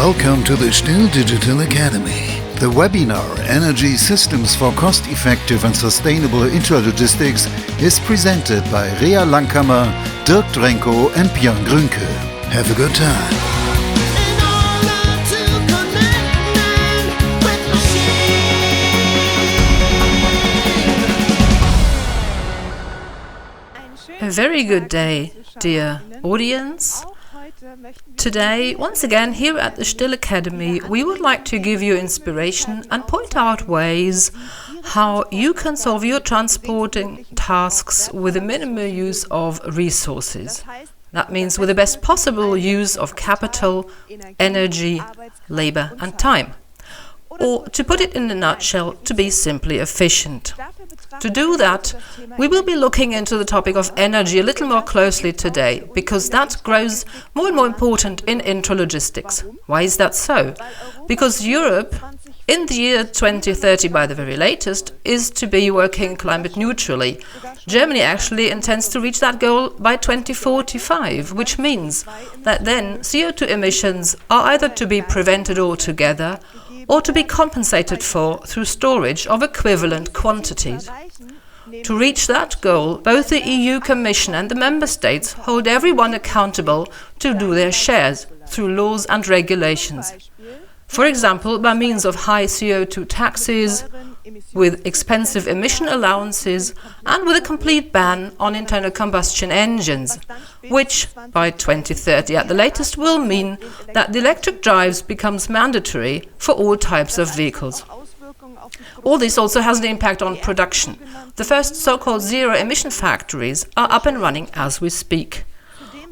Welcome to the Still Digital Academy. The webinar Energy Systems for Cost-Effective and Sustainable Intralogistics is presented by Rea Langkammer, Dirk Drenko and Björn Grünke. Have a good time. A very good day, dear audience. Today, once again, here at the Still Academy, we would like to give you inspiration and point out ways how you can solve your transporting tasks with a minimal use of resources. That means with the best possible use of capital, energy, labor and time. Or, to put it in a nutshell, to be simply efficient. To do that, we will be looking into the topic of energy a little more closely today, because that grows more and more important in intralogistics. Why is that so? Because Europe, in the year 2030 by the very latest, is to be working climate neutrally. Germany actually intends to reach that goal by 2045, which means that then CO2 emissions are either to be prevented altogether or to be compensated for through storage of equivalent quantities. To reach that goal, both the EU Commission and the Member States hold everyone accountable to do their shares through laws and regulations. For example, by means of high CO2 taxes, with expensive emission allowances, and with a complete ban on internal combustion engines, which, by 2030 at the latest, will mean that the electric drives becomes mandatory for all types of vehicles. All this also has an impact on production. The first so-called zero-emission factories are up and running as we speak.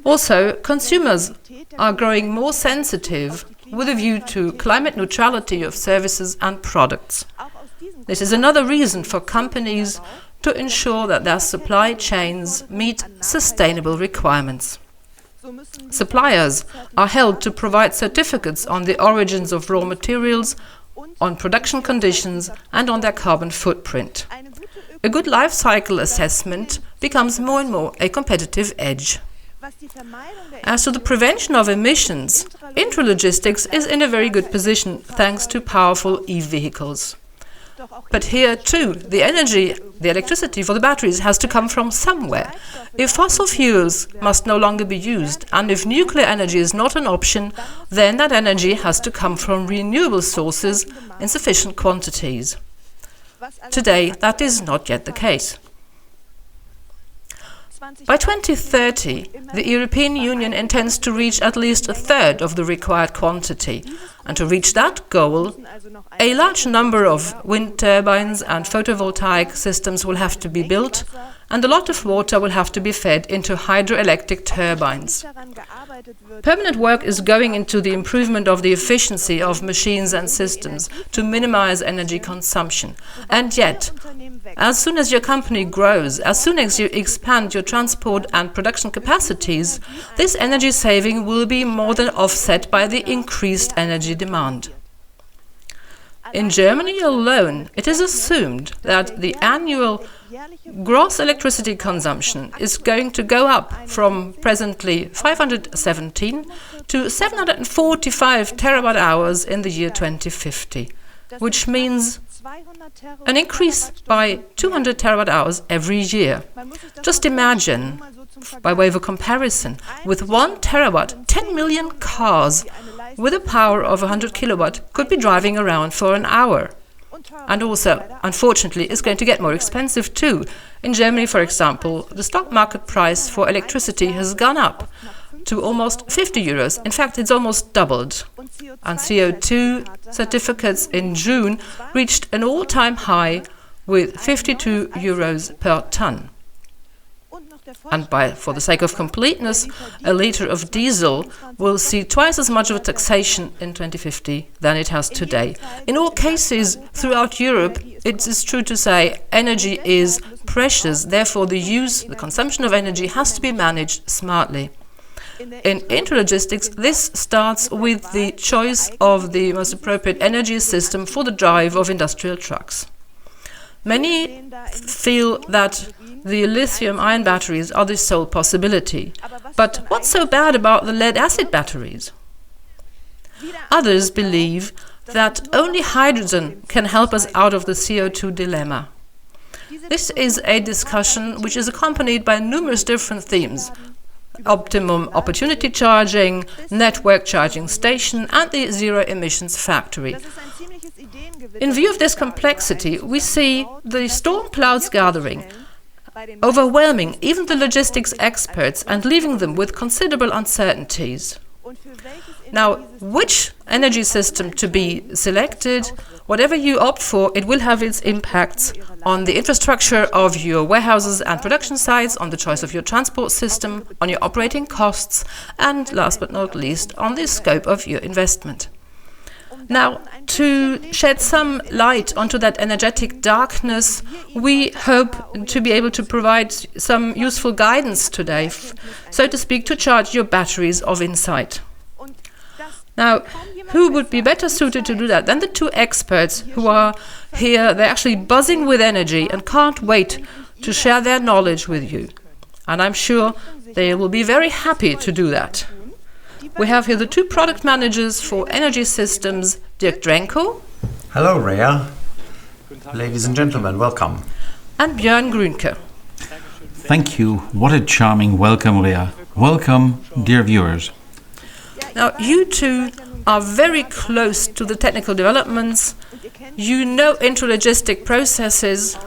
Also, consumers are growing more sensitive with a view to climate neutrality of services and products. This is another reason for companies to ensure that their supply chains meet sustainable requirements. Suppliers are held to provide certificates on the origins of raw materials, on production conditions and on their carbon footprint. A good life cycle assessment becomes more and more a competitive edge. As to the prevention of emissions, intralogistics is in a very good position thanks to powerful e-vehicles. But here too, the electricity for the batteries has to come from somewhere. If fossil fuels must no longer be used, and if nuclear energy is not an option, then that energy has to come from renewable sources in sufficient quantities. Today, that is not yet the case. By 2030, the European Union intends to reach at least a third of the required quantity, and to reach that goal, a large number of wind turbines and photovoltaic systems will have to be built, and a lot of water will have to be fed into hydroelectric turbines. Permanent work is going into the improvement of the efficiency of machines and systems to minimize energy consumption. And yet, as soon as your company grows, as soon as you expand your transport and production capacities, this energy saving will be more than offset by the increased energy demand. In Germany alone, it is assumed that the annual gross electricity consumption is going to go up from presently 517 to 745 terawatt hours in the year 2050, which means an increase by 200 terawatt hours every year. Just imagine, by way of a comparison, with 1 terawatt, 10 million cars with a power of 100 kilowatt could be driving around for an hour. And also, unfortunately, it's going to get more expensive too. In Germany, for example, the stock market price for electricity has gone up to almost 50 euros. In fact, it's almost doubled. And CO2 certificates in June reached an all-time high with 52 euros per ton. And for the sake of completeness, a litre of diesel will see twice as much of a taxation in 2050 than it has today. In all cases throughout Europe, it is true to say energy is precious, therefore the consumption of energy has to be managed smartly. In intralogistics, this starts with the choice of the most appropriate energy system for the drive of industrial trucks. Many feel that the lithium-ion batteries are the sole possibility. But what's so bad about the lead-acid batteries? Others believe that only hydrogen can help us out of the CO2 dilemma. This is a discussion which is accompanied by numerous different themes: optimum opportunity charging, network charging station, and the zero emissions factory. In view of this complexity, we see the storm clouds gathering, overwhelming even the logistics experts and leaving them with considerable uncertainties. Now, which energy system to be selected, whatever you opt for, it will have its impacts on the infrastructure of your warehouses and production sites, on the choice of your transport system, on your operating costs, and last but not least, on the scope of your investment. Now, to shed some light onto that energetic darkness, we hope to be able to provide some useful guidance today, so to speak, to charge your batteries of insight. Now, who would be better suited to do that than the two experts who are here? They're actually buzzing with energy and can't wait to share their knowledge with you. And I'm sure they will be very happy to do that. We have here the two product managers for energy systems, Dirk Drenko. Hello, Rea. Ladies and gentlemen, welcome. And Björn Grünke. Thank you. What a charming welcome, Rea. Welcome, dear viewers. Now, you two are very close to the technical developments. You know intralogistic processes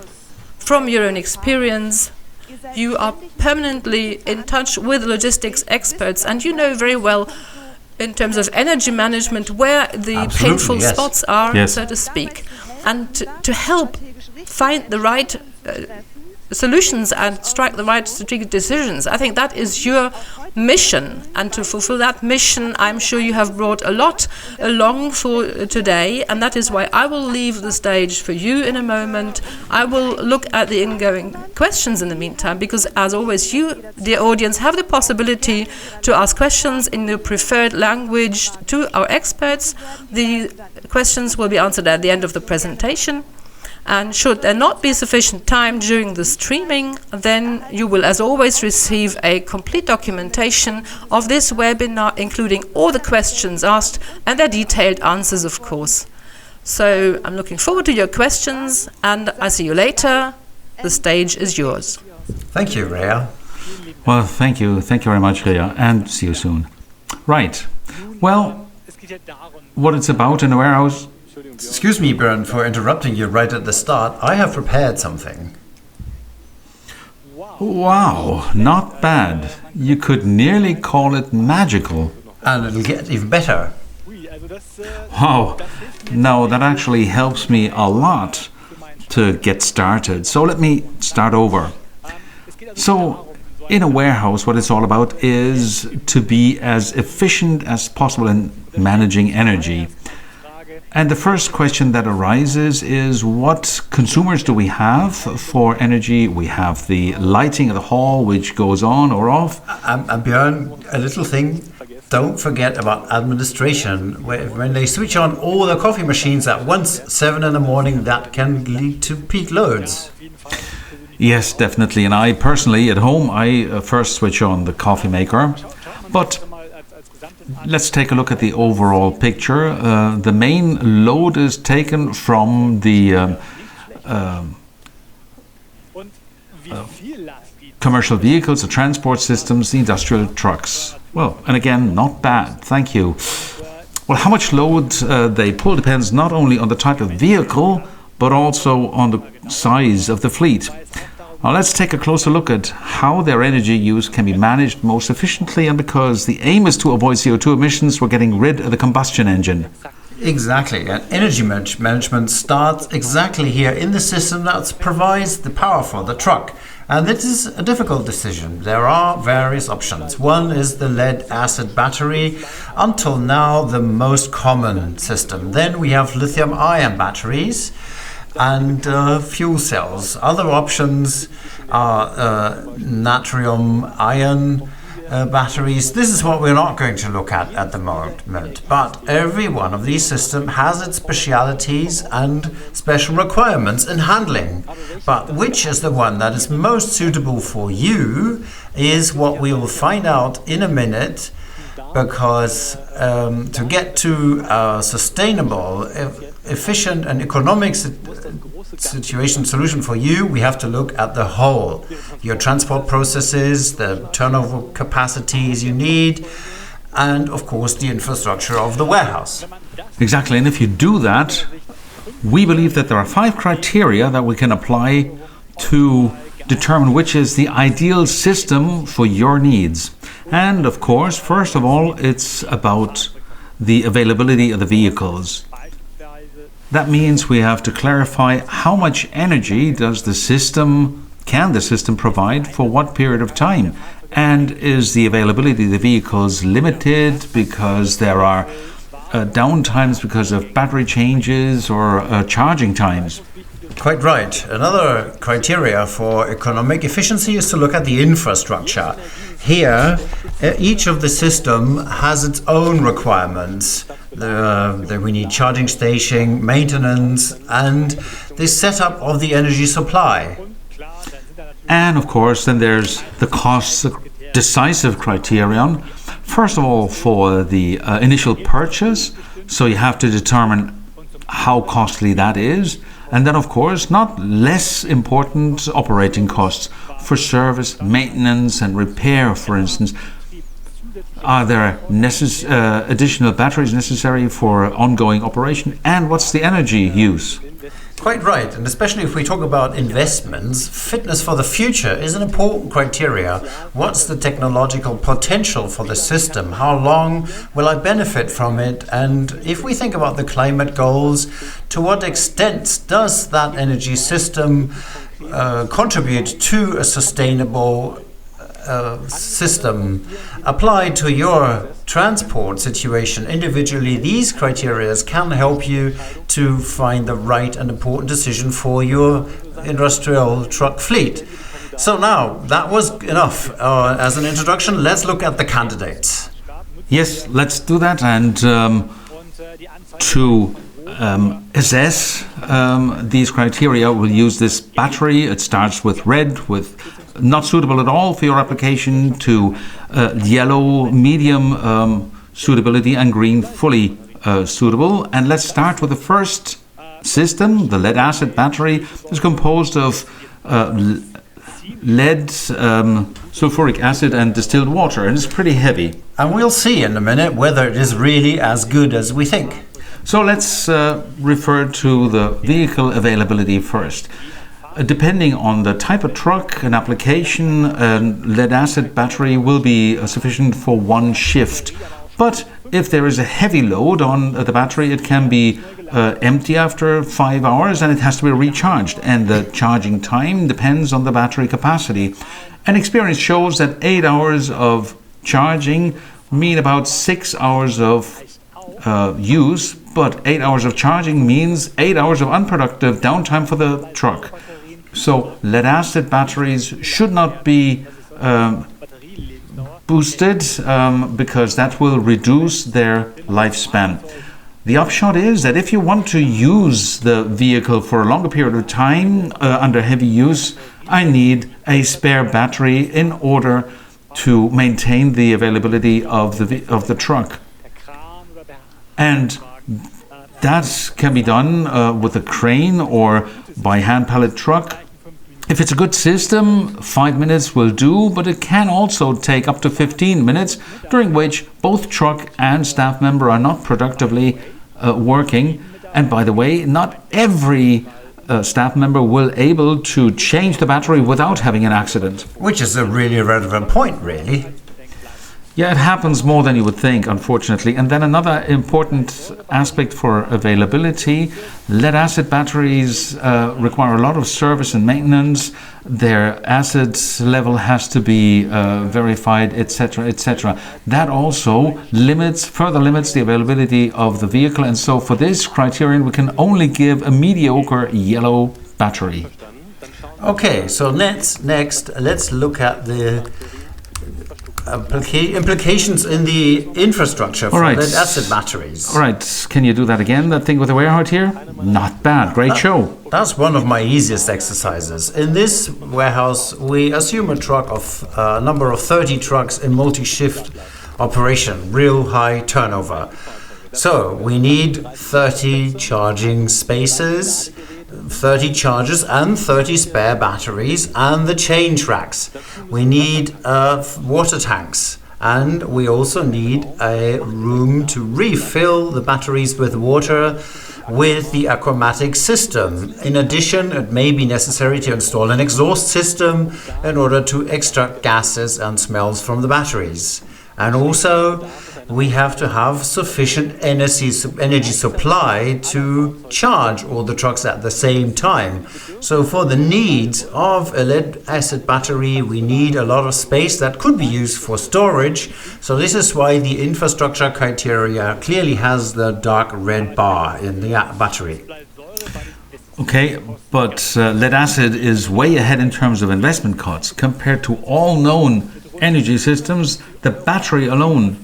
from your own experience. You are permanently in touch with logistics experts, and you know very well, in terms of energy management, where the painful spots are, so to speak. And to help find the right solutions and strike the right strategic decisions. I think that is your mission, and to fulfill that mission, I'm sure you have brought a lot along for today, and that is why I will leave the stage for you in a moment. I will look at the ingoing questions in the meantime, because as always, you, dear audience, have the possibility to ask questions in your preferred language to our experts. The questions will be answered at the end of the presentation. And should there not be sufficient time during the streaming, then you will, as always, receive a complete documentation of this webinar, including all the questions asked and their detailed answers, of course. So I'm looking forward to your questions, and I see you later. The stage is yours. Thank you, Rea. Well, thank you. Thank you very much, Rea, and see you soon. Right. Well, what it's about in a warehouse. Excuse me, Björn, for interrupting you right at the start. I have prepared something. Wow, not bad. You could nearly call it magical. And it'll get even better. Wow, no, that actually helps me a lot to get started. So let me start over. So, in a warehouse, what it's all about is to be as efficient as possible in managing energy. And the first question that arises is, what consumers do we have for energy? We have the lighting of the hall, which goes on or off. And Björn, a little thing, don't forget about administration. When they switch on all the coffee machines at once, 7 in the morning, that can lead to peak loads. Yes, definitely. And I personally, at home, I first switch on the coffee maker. But let's take a look at the overall picture. The main load is taken from the commercial vehicles, the transport systems, the industrial trucks. Well, and again, not bad. Thank you. Well, how much load they pull depends not only on the type of vehicle, but also on the size of the fleet. Now let's take a closer look at how their energy use can be managed most efficiently, and because the aim is to avoid CO2 emissions, we're getting rid of the combustion engine. Exactly, and energy management starts exactly here in the system that provides the power for the truck. And this is a difficult decision. There are various options. One is the lead-acid battery, until now the most common system. Then we have lithium-ion batteries and fuel cells. Other options are natrium-ion batteries. This is what we're not going to look at the moment. But every one of these systems has its specialities and special requirements in handling. But which is the one that is most suitable for you is what we will find out in a minute. because to get to a sustainable, efficient and economic solution for you, we have to look at the whole. Your transport processes, the turnover capacities you need, and of course the infrastructure of the warehouse. Exactly, and if you do that, we believe that there are 5 criteria that we can apply to determine which is the ideal system for your needs. And of course, first of all, it's about the availability of the vehicles. That means we have to clarify how much energy can the system provide for what period of time? And is the availability of the vehicles limited because there are downtimes because of battery changes or charging times? Quite right. Another criteria for economic efficiency is to look at the infrastructure. Here, each of the system has its own requirements. We need charging station, maintenance, and the setup of the energy supply. And of course, then there's the cost decisive criterion. First of all, for the initial purchase, so you have to determine how costly that is. And then, of course, not less important, operating costs for service, maintenance and repair, for instance. Are there additional batteries necessary for ongoing operation? And what's the energy use? Quite right, and especially if we talk about investments, fitness for the future is an important criteria. What's the technological potential for the system? How long will I benefit from it? And if we think about the climate goals, to what extent does that energy system contribute to a sustainable system? Applied to your transport situation individually, these criteria can help you to find the right and important decision for your industrial truck fleet. So now, that was enough as an introduction. Let's look at the candidates. Yes, let's do that. And to assess these criteria, we'll use this battery. It starts with red, with not suitable at all for your application, to yellow, medium suitability, and green, fully suitable. And let's start with the first system. The lead acid battery is composed of lead, sulfuric acid and distilled water, and it's pretty heavy. And we'll see in a minute whether it is really as good as we think. So let's refer to the vehicle availability first. Depending on the type of truck and application, a lead acid battery will be sufficient for one shift. But if there is a heavy load on the battery, it can be empty after 5 hours and it has to be recharged. And the charging time depends on the battery capacity. And experience shows that 8 hours of charging mean about 6 hours of use, but 8 hours of charging means 8 hours of unproductive downtime for the truck. So lead acid batteries should not be boosted because that will reduce their lifespan. The upshot is that if you want to use the vehicle for a longer period of time under heavy use, I need a spare battery in order to maintain the availability of the truck. And that can be done with a crane or by hand pallet truck. If it's a good system, 5 minutes will do, but it can also take up to 15 minutes, during which both truck and staff member are not productively working. And by the way, not every staff member will able to change the battery without having an accident. Which is a really relevant point, really. Yeah, it happens more than you would think, unfortunately. And then another important aspect for availability, lead acid batteries require a lot of service and maintenance. Their acid level has to be verified, etc., etc. That also further limits the availability of the vehicle. And so for this criterion, we can only give a mediocre yellow battery. Okay, so next let's look at the implications in the infrastructure for lead acid batteries. All right, can you do that again, that thing with the warehouse here? Not bad, great show. That's one of my easiest exercises. In this warehouse, we assume a number of 30 trucks in multi-shift operation, real high turnover. So we need 30 charging spaces, 30 chargers and 30 spare batteries and the change racks. We need water tanks. And we also need a room to refill the batteries with water with the aquamatic system. In addition, it may be necessary to install an exhaust system in order to extract gases and smells from the batteries. And also, we have to have sufficient energy supply to charge all the trucks at the same time. So for the needs of a lead-acid battery, we need a lot of space that could be used for storage. So this is why the infrastructure criteria clearly has the dark red bar in the battery. Okay, but lead-acid is way ahead in terms of investment costs. Compared to all known energy systems, the battery alone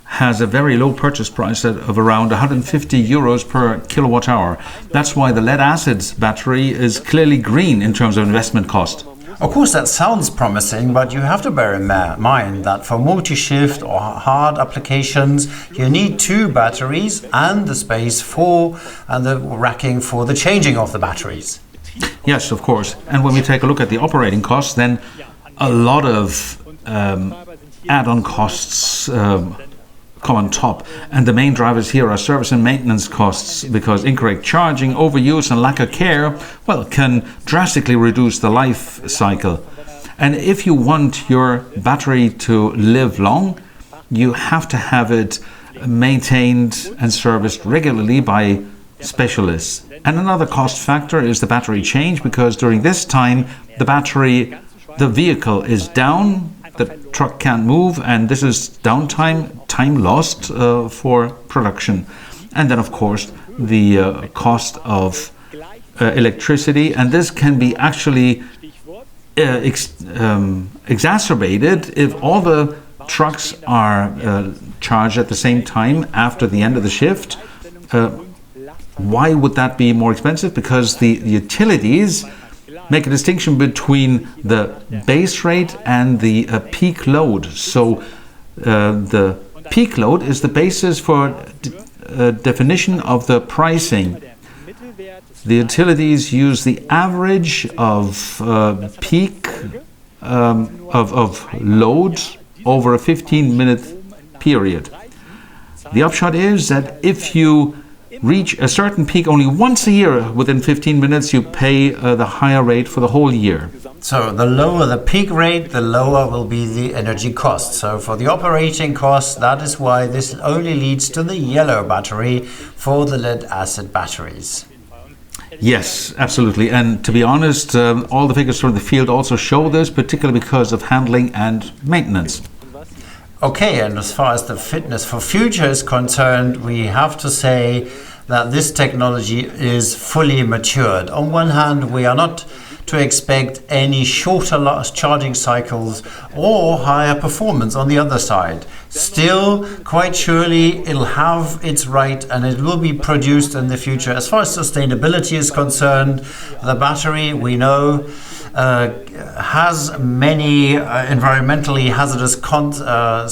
has a very low purchase price of around 150 euros per kilowatt hour. That's why the lead-acid battery is clearly green in terms of investment cost. Of course, that sounds promising, but you have to bear in mind that for multi-shift or hard applications, you need 2 batteries and the space for and the racking for the changing of the batteries. Yes, of course. And when we take a look at the operating costs, then a lot of add-on costs come on top, and the main drivers here are service and maintenance costs, because incorrect charging, overuse and lack of care, well, can drastically reduce the life cycle. And if you want your battery to live long, you have to have it maintained and serviced regularly by specialists. And another cost factor is the battery change, because during this time the vehicle is down, the truck can't move, and this is downtime, time lost for production. And then, of course, the cost of electricity, and this can be actually exacerbated if all the trucks are charged at the same time after the end of the shift. Why would that be more expensive? Because the utilities make a distinction between the base rate and the peak load. So the peak load is the basis for definition of the pricing. The utilities use the average of peak of loads over a 15-minute period. The upshot is that if you reach a certain peak only once a year within 15 minutes, you pay the higher rate for the whole year. So the lower the peak rate, the lower will be the energy cost. So for the operating cost, that is why this only leads to the yellow battery for the lead-acid batteries. Yes, absolutely. And to be honest, all the figures from the field also show this, particularly because of handling and maintenance. Okay, and as far as the fitness for future is concerned, we have to say that this technology is fully matured. On one hand, we are not to expect any shorter charging cycles or higher performance on the other side. Still, quite surely, it'll have its right and it will be produced in the future. As far as sustainability is concerned, the battery, we know, has many environmentally hazardous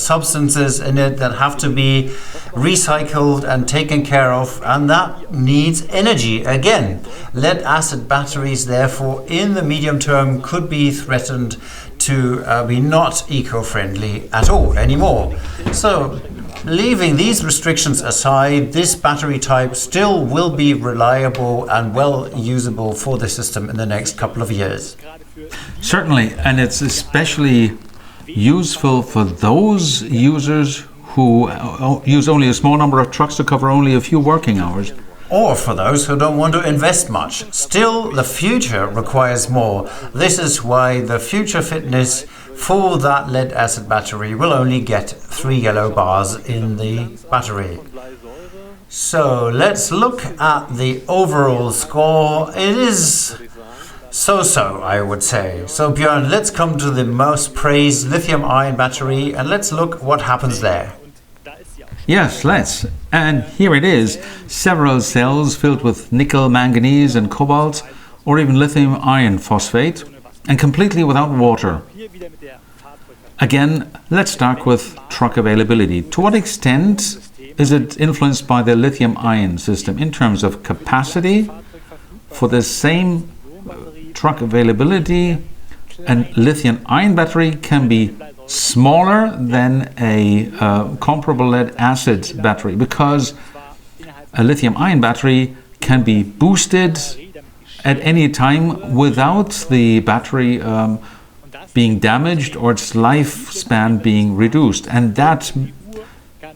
substances in it that have to be recycled and taken care of, and that needs energy. Again, lead-acid batteries, therefore, in the medium term could be threatened to be not eco-friendly at all anymore. So, leaving these restrictions aside, this battery type still will be reliable and well usable for the system in the next couple of years. Certainly, and it's especially useful for those users who use only a small number of trucks to cover only a few working hours. Or for those who don't want to invest much. Still, the future requires more. This is why the future fitness for that lead-acid battery will only get 3 yellow bars in the battery. So let's look at the overall score. It is so-so, I would say. So Björn, let's come to the most praised lithium-ion battery and let's look what happens there. Yes, let's. And here it is. Several cells filled with nickel, manganese and cobalt, or even lithium iron phosphate, and completely without water. Again, let's start with truck availability. To what extent is it influenced by the lithium-ion system in terms of capacity? For the same truck availability, a lithium-ion battery can be smaller than a comparable lead-acid battery, because a lithium-ion battery can be boosted at any time without the battery being damaged or its lifespan being reduced, and that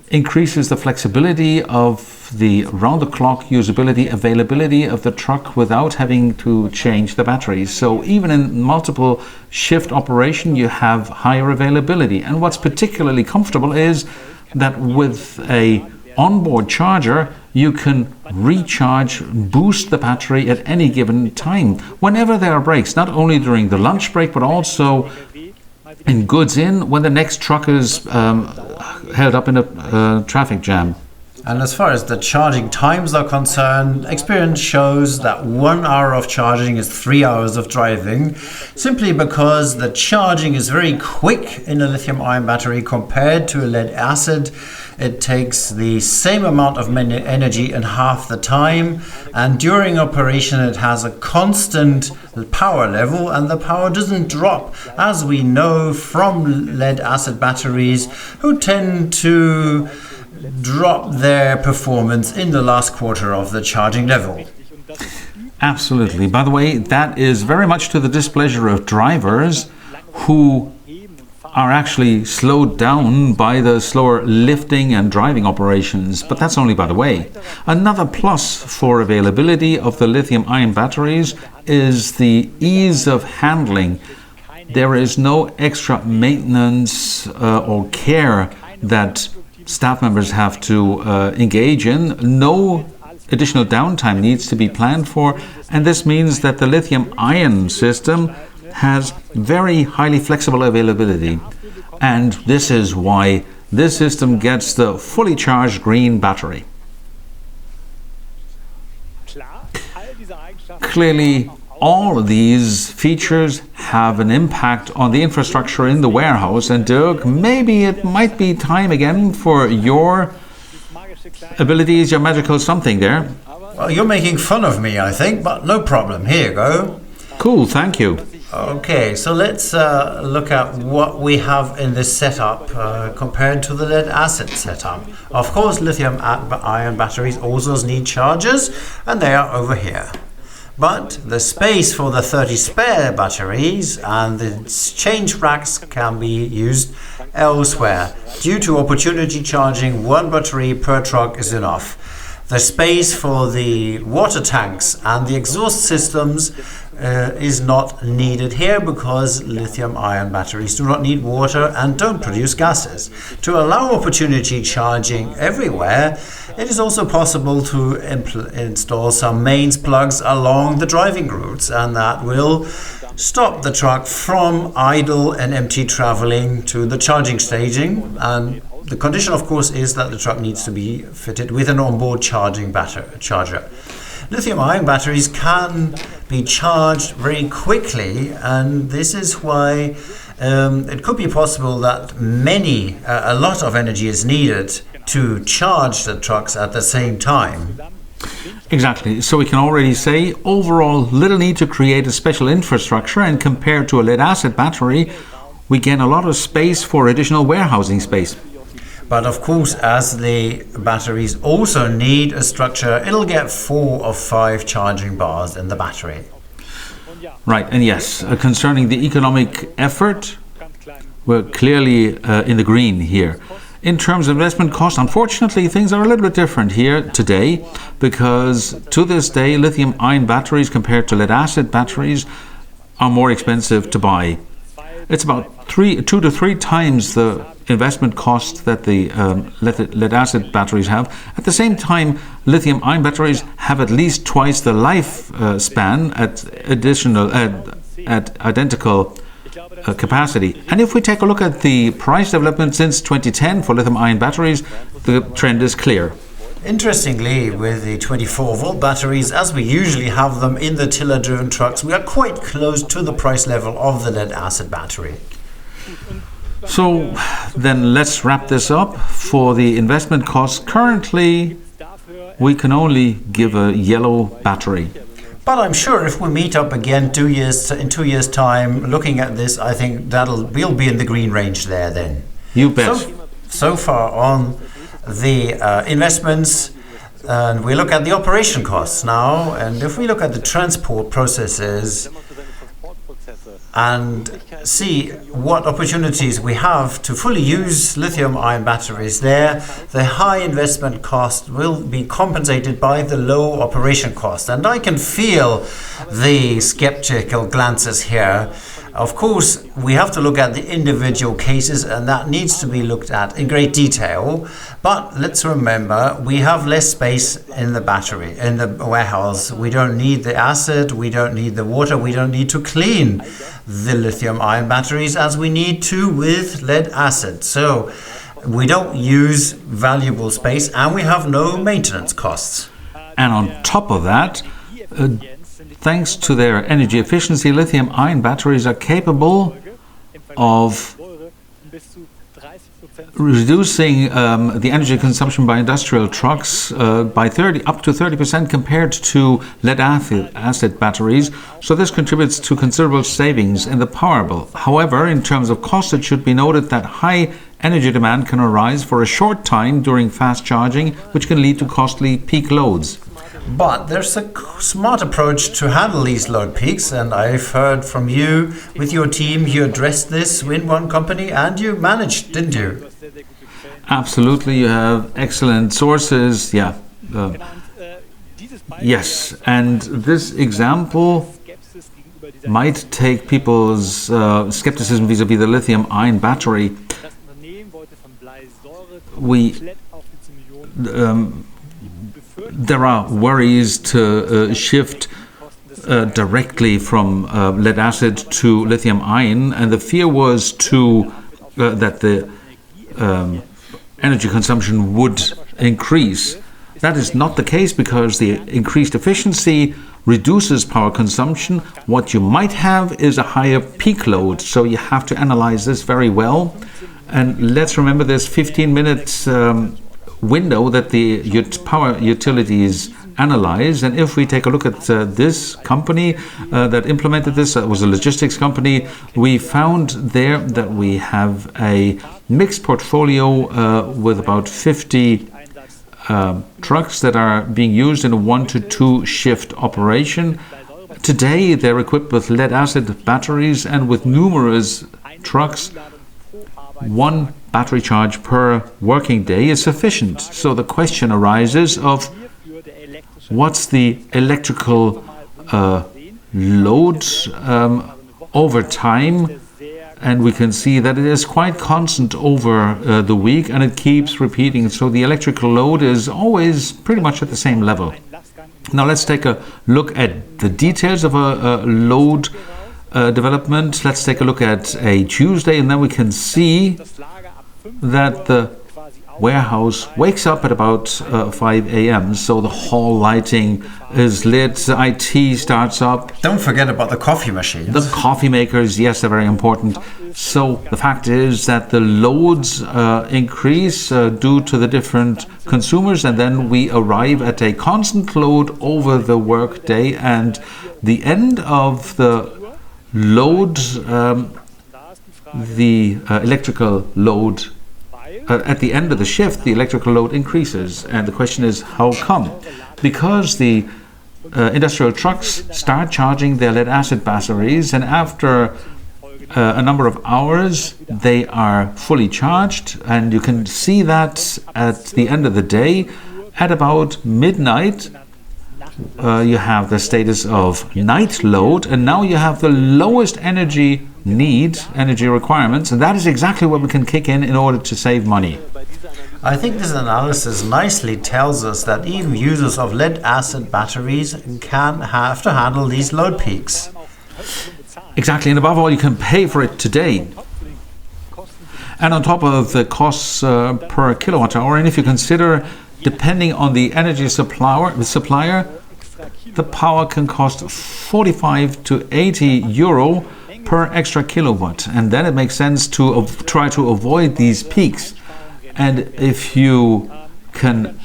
increases the flexibility of the round-the-clock usability, availability of the truck without having to change the batteries. So even in multiple shift operation, you have higher availability. And what's particularly comfortable is that with a onboard charger, you can recharge, boost the battery at any given time, whenever there are breaks, not only during the lunch break, but also in goods in when the next truck is held up in a traffic jam. And as far as the charging times are concerned, experience shows that 1 hour of charging is 3 hours of driving, simply because the charging is very quick in a lithium-ion battery compared to a lead-acid. It takes the same amount of energy in half the time, and during operation it has a constant power level, and the power doesn't drop, as we know from lead-acid batteries, who tend to drop their performance in the last quarter of the charging level. Absolutely. By the way, that is very much to the displeasure of drivers who are actually slowed down by the slower lifting and driving operations, but that's only by the way. Another plus for availability of the lithium-ion batteries is the ease of handling. There is no extra maintenance or care that staff members have to engage in. No additional downtime needs to be planned for, and this means that the lithium-ion system has very highly flexible availability, and this is why this system gets the fully charged green battery. Clearly, all of these features have an impact on the infrastructure in the warehouse, and Dirk, maybe it might be time again for your abilities, your magical something there. Well, you're making fun of me, I think, but no problem. Here you go. Cool, thank you. Okay, so let's look at what we have in this setup compared to the lead-acid setup. Of course, lithium-ion batteries also need chargers, and they are over here. But the space for the 30 spare batteries and the change racks can be used elsewhere. Due to opportunity charging, 1 battery per truck is enough. The space for the water tanks and the exhaust systems is not needed here, because lithium-ion batteries do not need water and don't produce gases. To allow opportunity charging everywhere, it is also possible to install some mains plugs along the driving routes, and that will stop the truck from idle and empty traveling to the charging staging. And the condition, of course, is that the truck needs to be fitted with an onboard charging charger. Lithium-ion batteries can be charged very quickly, and this is why it could be possible that a lot of energy is needed to charge the trucks at the same time. Exactly. So we can already say overall little need to create a special infrastructure, and compared to a lead-acid battery, we gain a lot of space for additional warehousing space. But of course, as the batteries also need a structure, it'll get 4 or 5 charging bars in the battery. Right, and yes, concerning the economic effort, we're clearly in the green here. In terms of investment cost, unfortunately, things are a little bit different here today, because to this day, lithium-ion batteries compared to lead-acid batteries are more expensive to buy. It's about 2 to 3 times the investment cost that the lead-acid batteries have. At the same time, lithium-ion batteries have at least twice the life span at identical capacity. And if we take a look at the price development since 2010 for lithium-ion batteries, the trend is clear. Interestingly, with the 24-volt batteries, as we usually have them in the tiller-driven trucks, we are quite close to the price level of the lead-acid battery. So then let's wrap this up. For the investment costs, currently we can only give a yellow battery. But I'm sure if we meet up again in 2 years' time, looking at this, I think we'll be in the green range there then. You bet. So far on the investments, and we look at the operation costs now, and if we look at the transport processes and see what opportunities we have to fully use lithium-ion batteries there, the high investment cost will be compensated by the low operation cost. And I can feel the skeptical glances here. Of course, we have to look at the individual cases, and that needs to be looked at in great detail. But let's remember, we have less space in the battery, in the warehouse. We don't need the acid, we don't need the water, we don't need to clean the lithium-ion batteries as we need to with lead acid. So we don't use valuable space, and we have no maintenance costs. And on top of that, thanks to their energy efficiency, lithium-ion batteries are capable of reducing the energy consumption by industrial trucks by up to 30% compared to lead-acid batteries. So this contributes to considerable savings in the power bill. However, in terms of cost, it should be noted that high energy demand can arise for a short time during fast charging, which can lead to costly peak loads. But there's a smart approach to handle these load peaks, and I've heard from you with your team, you addressed this in one company and you managed, didn't you? Absolutely, you have excellent sources, yes, and this example might take people's skepticism vis-a-vis the lithium-ion battery. There are worries to shift directly from lead acid to lithium-ion, and the fear was that the energy consumption would increase. That is not the case because the increased efficiency reduces power consumption. What you might have is a higher peak load, so you have to analyze this very well. And let's remember this 15 minutes window that the power utilities analyze. And if we take a look at this company that implemented this, it was a logistics company, we found there that we have a mixed portfolio with about 50 trucks that are being used in a 1 to 2 shift operation. Today they're equipped with lead acid batteries, and with numerous trucks, 1 battery charge per working day is sufficient. So the question arises of what's the electrical load over time, and we can see that it is quite constant over the week, and it keeps repeating. So the electrical load is always pretty much at the same level. Now let's take a look at the details of a load development. Let's take a look at a Tuesday, and then we can see that the warehouse wakes up at about 5 a.m. So the hall lighting is lit, IT starts up. Don't forget about the coffee machines. The coffee makers, yes, they're very important. So the fact is that the loads increase due to the different consumers, and then we arrive at a constant load over the work day, and the end of the load, the electrical load, at the end of the shift, the electrical load increases. And the question is, how come? Because the industrial trucks start charging their lead acid batteries, and after a number of hours they are fully charged, and you can see that at the end of the day at about midnight you have the status of night load, and now you have the lowest energy requirements, and that is exactly what we can kick in order to save money. I think this analysis nicely tells us that even users of lead acid batteries can have to handle these load peaks. Exactly, and above all, you can pay for it today. And on top of the costs per kilowatt hour, and if you consider, depending on the energy supplier, the power can cost 45 to 80 euro per extra kilowatt, and then it makes sense to try to avoid these peaks. And if you can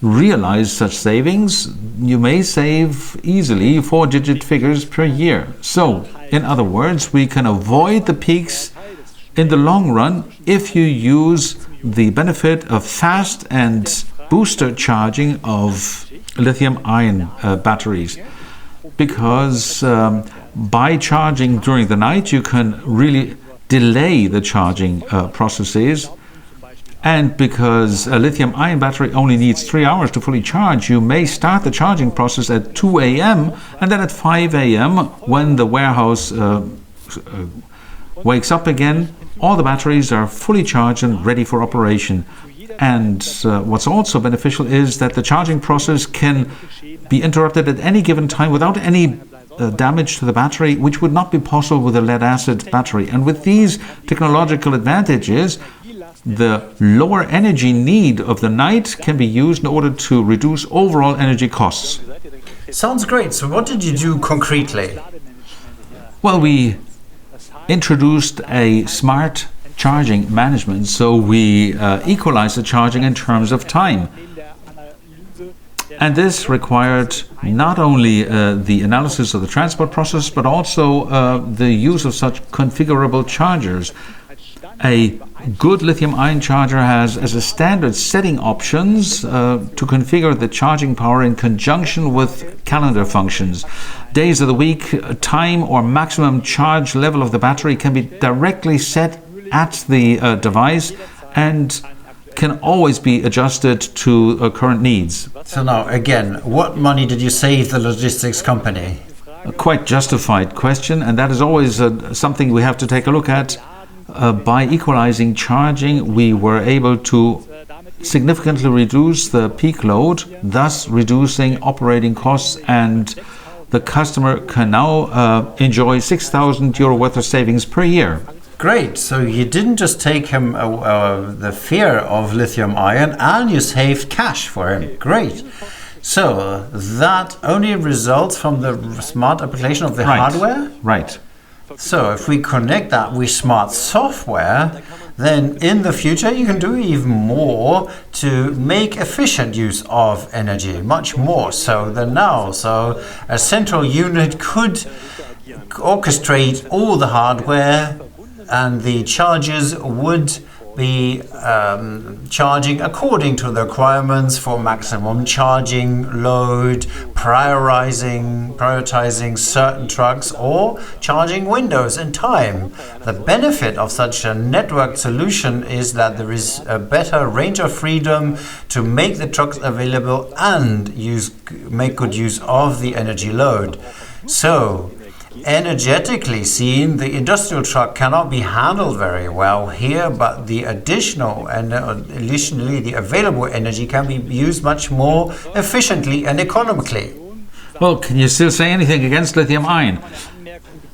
realize such savings, you may save easily 4-digit figures per year. So, in other words, we can avoid the peaks in the long run if you use the benefit of fast and booster charging of lithium-ion batteries. Because by charging during the night, you can really delay the charging processes. And because a lithium-ion battery only needs 3 hours to fully charge, you may start the charging process at 2 a.m. and then at 5 a.m. when the warehouse wakes up again, all the batteries are fully charged and ready for operation. And what's also beneficial is that the charging process can be interrupted at any given time without any damage to the battery, which would not be possible with a lead-acid battery. And with these technological advantages, the lower energy need of the night can be used in order to reduce overall energy costs. Sounds great. So what did you do concretely? Well, we introduced a smart charging management, so we equalized the charging in terms of time. And this required not only the analysis of the transport process, but also the use of such configurable chargers. A good lithium-ion charger has as a standard setting options to configure the charging power in conjunction with calendar functions. Days of the week, time or maximum charge level of the battery can be directly set at the device and can always be adjusted to current needs. So now, again, what money did you save the logistics company? A quite justified question, and that is always something we have to take a look at. By equalizing charging, we were able to significantly reduce the peak load, thus reducing operating costs, and the customer can now enjoy €6,000 worth of savings per year. Great, so you didn't just take him the fear of lithium-ion, and you saved cash for him. Great. So that only results from the smart application of the hardware? Right. So if we connect that with smart software, then in the future you can do even more to make efficient use of energy, much more so than now. So a central unit could orchestrate all the hardware, and the chargers would be charging according to the requirements for maximum charging load, prioritizing certain trucks, or charging windows and time. The benefit of such a networked solution is that there is a better range of freedom to make the trucks available and make good use of the energy load. So, energetically seen, the industrial truck cannot be handled very well here, but the additionally the available energy can be used much more efficiently and economically. Well, can you still say anything against lithium-ion?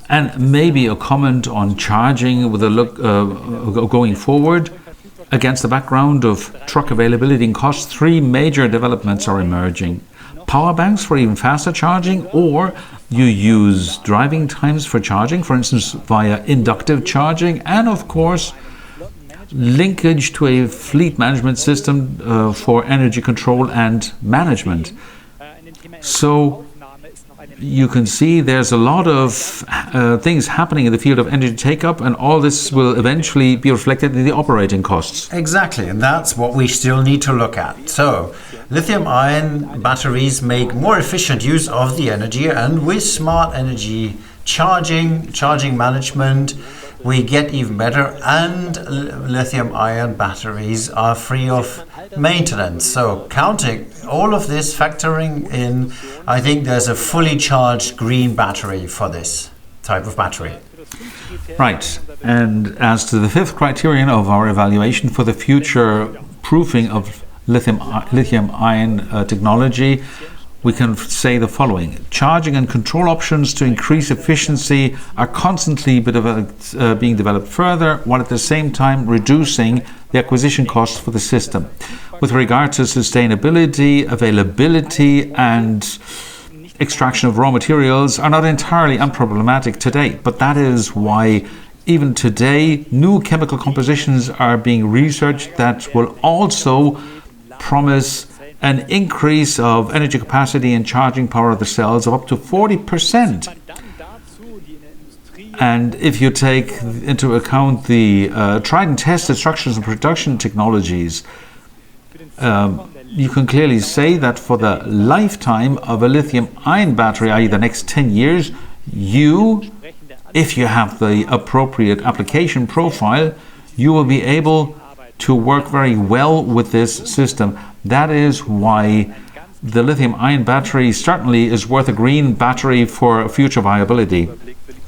And maybe a comment on charging with a look going forward. Against the background of truck availability and cost, 3 major developments are emerging. Power banks for even faster charging, or you use driving times for charging, for instance via inductive charging, and of course linkage to a fleet management system for energy control and management. So you can see there's a lot of things happening in the field of energy take-up, and all this will eventually be reflected in the operating costs. Exactly, and that's what we still need to look at. So, lithium-ion batteries make more efficient use of the energy, and with smart energy charging management, we get even better, and lithium-ion batteries are free of maintenance. So counting all of this, factoring in, I think there's a fully charged green battery for this type of battery. Right. And as to the 5th criterion of our evaluation for the future proofing of lithium-ion technology, we can say the following. Charging and control options to increase efficiency are constantly being developed further, while at the same time reducing the acquisition costs for the system. With regard to sustainability, availability, and extraction of raw materials are not entirely unproblematic today, but that is why even today new chemical compositions are being researched that will also promise an increase of energy capacity and charging power of the cells of up to 40%. And if you take into account the tried and tested structures and production technologies, you can clearly say that for the lifetime of a lithium-ion battery, i.e. the next 10 years, if you have the appropriate application profile, you will be able to work very well with this system. That is why the lithium-ion battery certainly is worth a green battery for future viability.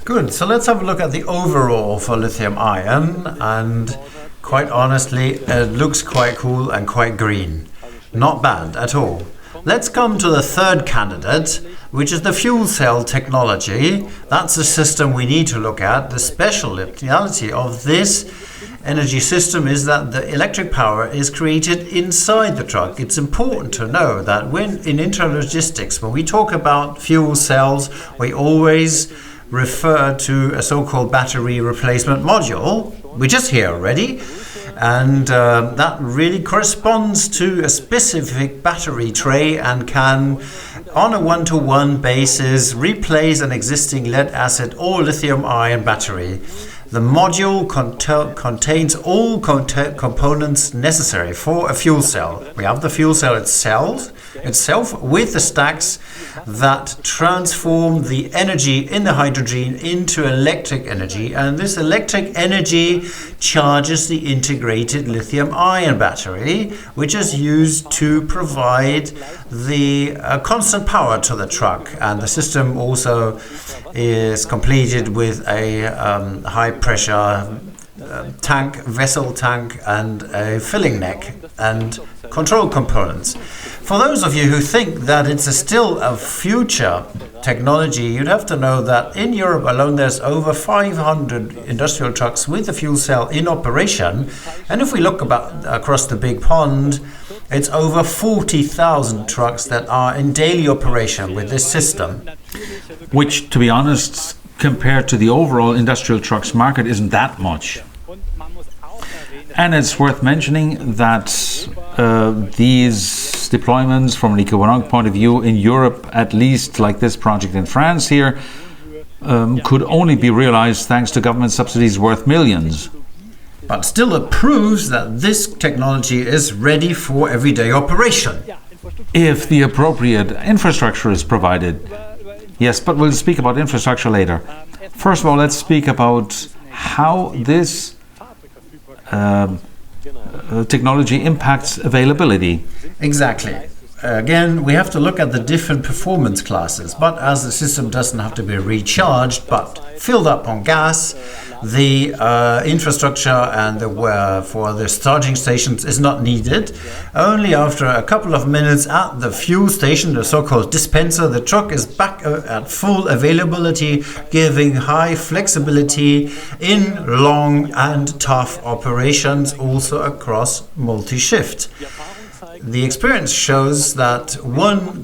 Good, so let's have a look at the overall for lithium-ion, and quite honestly, it looks quite cool and quite green. Not bad at all. Let's come to the third candidate, which is the fuel cell technology. That's the system we need to look at. The speciality of this energy system is that the electric power is created inside the truck. It's important to know that when in intralogistics, when we talk about fuel cells, we always refer to a so-called battery replacement module, which is here already. And that really corresponds to a specific battery tray and can, on a one-to-one basis, replace an existing lead-acid or lithium-ion battery. The module contains all components necessary for a fuel cell. We have the fuel cell itself with the stacks that transform the energy in the hydrogen into electric energy, and this electric energy charges the integrated lithium-ion battery, which is used to provide the constant power to the truck. And the system also is completed with a high-pressure vessel tank, and a filling neck and control components. For those of you who think that it's still a future technology, you'd have to know that in Europe alone there's over 500 industrial trucks with the fuel cell in operation, and if we look across the big pond, it's over 40,000 trucks that are in daily operation with this system. Which, to be honest, compared to the overall industrial trucks market, isn't that much. And it's worth mentioning that these deployments, from an economic point of view, in Europe, at least like this project in France here, could only be realized thanks to government subsidies worth millions. But still it proves that this technology is ready for everyday operation. If the appropriate infrastructure is provided. Yes, but we'll speak about infrastructure later. First of all, let's speak about how this technology impacts availability. Exactly. Again, we have to look at the different performance classes, but as the system doesn't have to be recharged but filled up on gas, the infrastructure and for the charging stations is not needed. Only after a couple of minutes at the fuel station, the so-called dispenser, the truck is back at full availability, giving high flexibility in long and tough operations, also across multi-shift. The experience shows that one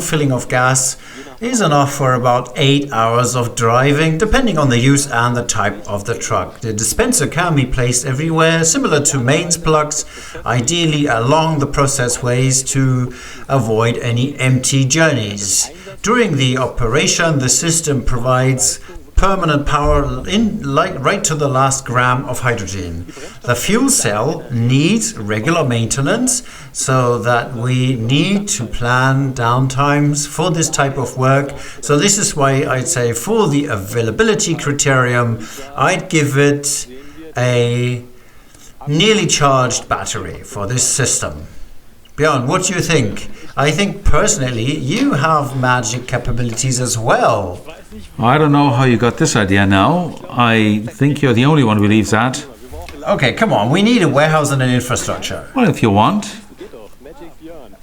filling of gas is enough for about 8 hours of driving, depending on the use and the type of the truck. The dispenser can be placed everywhere, similar to mains plugs, ideally along the process ways to avoid any empty journeys. During the operation, the system provides permanent power right to the last gram of hydrogen. The fuel cell needs regular maintenance, so that we need to plan downtimes for this type of work. So this is why I'd say for the availability criterion, I'd give it a nearly charged battery for this system. Björn, what do you think? I think personally you have magic capabilities as well. I don't know how you got this idea now. I think you're the only one who believes that. Okay, come on, we need a warehouse and an infrastructure. Well, if you want.